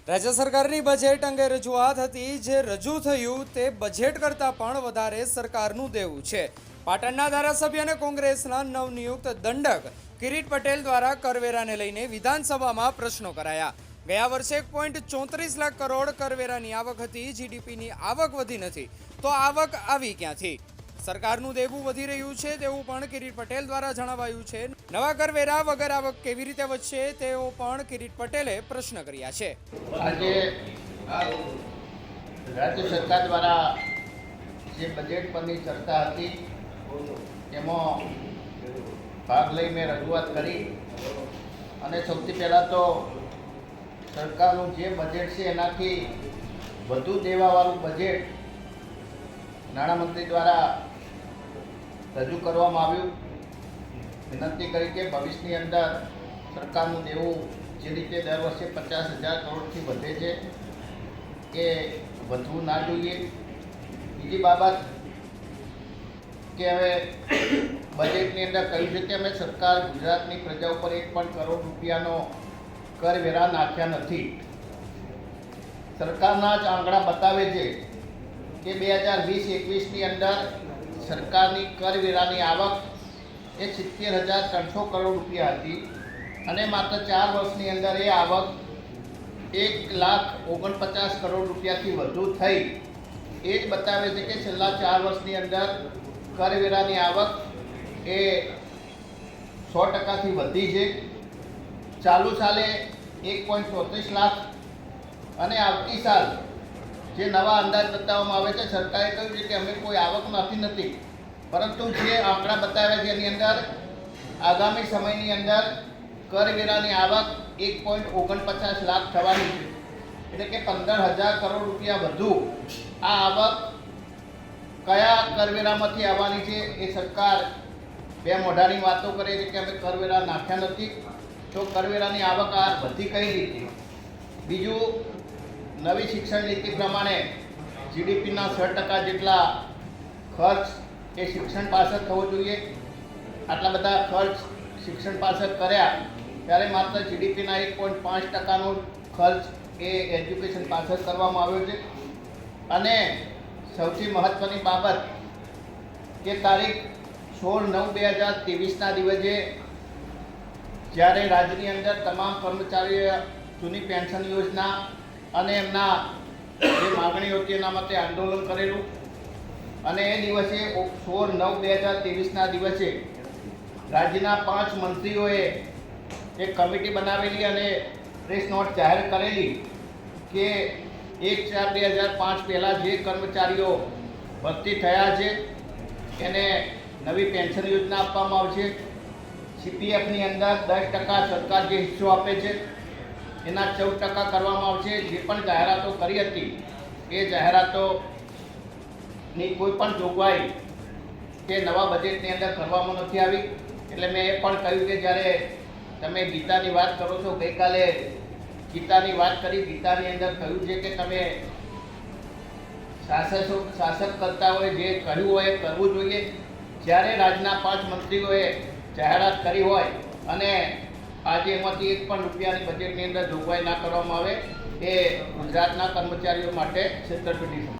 રાજ્ય સરકારની બજેટ અંગે રજૂઆત હતી જે રજૂ થયું તે બજેટ કરતાં પણ વધારે સરકારનું દેવું છે। પાટણના ધારાસભ્ય અને કોંગ્રેસના નવનિયુક્ત દંડક કિરીટ પટેલ દ્વારા કરવેરાને લઈને વિધાનસભામાં પ્રશ્નો કરાયા। ગયા વર્ષે 1.34 લાખ કરોડ કરવેરાની આવક હતી। જીડીપીની આવક વધી નથી તો આવક આવી ક્યાંથી? સરકારનું દેવું વધી રહ્યું છે તેવું પણ કિરીટ પટેલ દ્વારા જણાવાયું છે। નવા કરવેરા વગર આવક કેવી રીતે વધશે તેવો પણ કિરીટ પટેલે પ્રશ્ન કર્યા છે। આજે રાજ્ય સરકાર દ્વારા જે બજેટ પરની ચર્ચા હતી એમાં ભાગ લઈ મેં રજૂઆત કરી અને સૌથી પહેલાં તો સરકારનું જે બજેટ છે એનાથી વધુ દેવાવાળું બજેટ નાણામંત્રી દ્વારા રજૂ કરવામાં આવ્યું। વિનંતી કરી કે ભવિષ્યની અંદર સરકારનું દેવું જે રીતે દર વર્ષે 50,000 કરોડથી વધે છે એ વધવું ના જોઈએ। બીજી બાબત કે હવે બજેટની અંદર કહ્યું છે કે અમે સરકાર ગુજરાતની પ્રજા ઉપર 1 કરોડ રૂપિયાનો કરવેરા નાખ્યા નથી। સરકારના જ આંકડા બતાવે છે કે 2020-21ની અંદર સરકારની કરવેરાની આવક એ 70,300 કરોડ રૂપિયા હતી અને માત્ર 4 વર્ષની અંદર એ આવક 1,49,00,000 કરોડ રૂપિયાથી વધુ થઈ। એ જ બતાવે છે કે છેલ્લા 4 વર્ષની અંદર કરવેરાની આવક એ 100%થી વધી છે। ચાલુ સાલે 1.34 લાખ અને આવતી સાલ જે નવા અંદાજ બતાવવામાં આવે છે સરકારે કહ્યું છે કે અમે કોઈ આવક નથી પરંતુ જે આંકડા બતાવ્યા છે એની અંદર આગામી સમયની અંદર કરવેરાની આવક 1.49 લાખ થવાની છે, એટલે કે 15,000 કરોડ રૂપિયા વધુ આ આવક કયા કરવેરામાંથી આવવાની છે એ સરકાર બે મોઢાની વાતો કરે છે કે અમે કરવેરા નાખ્યા નથી તો કરવેરાની આવક આ વધી કઈ રીતે? બીજું, નવી શિક્ષણ નીતિ પ્રમાણે જીડીપીના 6% જેટલા ખર્ચ એ શિક્ષણ પાછળ થવો જોઈએ। આટલા બધા ખર્ચ શિક્ષણ પાછળ કર્યા ત્યારે માત્ર જીડીપીના 1.5%નો ખર્ચ એ એજ્યુકેશન પાછળ કરવામાં આવ્યો છે। અને સૌથી મહત્ત્વની બાબત કે તારીખ 16/9/2023ના દિવસે જ્યારે રાજ્યની અંદર તમામ કર્મચારીઓ જૂની પેન્શન યોજના અને એમના જે માગણીઓ હતી એના માટે આંદોલન કરેલું અને એ દિવસે 16/9/2023ના દિવસે રાજ્યના 5 મંત્રીઓએ એક કમિટી બનાવેલી અને પ્રેસ નોટ જાહેર કરેલી કે 1/4/2005 પહેલાં જે કર્મચારીઓ ભરતી થયા છે એને નવી પેન્શન યોજના આપવામાં આવશે। CPFની અંદર 10% સરકાર જે હિસ્સો આપે છે એના 14% કરવામાં આવશે। જે પણ જાહેરાતો કરી હતી એ જાહેરાતોની કોઈ પણ જોગવાઈ કે નવા બજેટની અંદર કરવામાં નથી આવી। એટલે મેં એ પણ કહ્યું કે જ્યારે તમે ગીતાની વાત કરો છો, ગઈકાલે ગીતાની વાત કરી, ગીતાની અંદર કહ્યું છે કે તમે શાસક કરતાઓએ જે કહ્યું હોય એ કરવું જોઈએ। જ્યારે રાજ્યના 5 મંત્રીઓએ જાહેરાત કરી હોય અને આજે એમાંથી 1 પણ રૂપિયાની બજેટની અંદર જોગવાઈ ના કરવામાં આવે એ ગુજરાતના કર્મચારીઓ માટે છેતરપિંડી છે।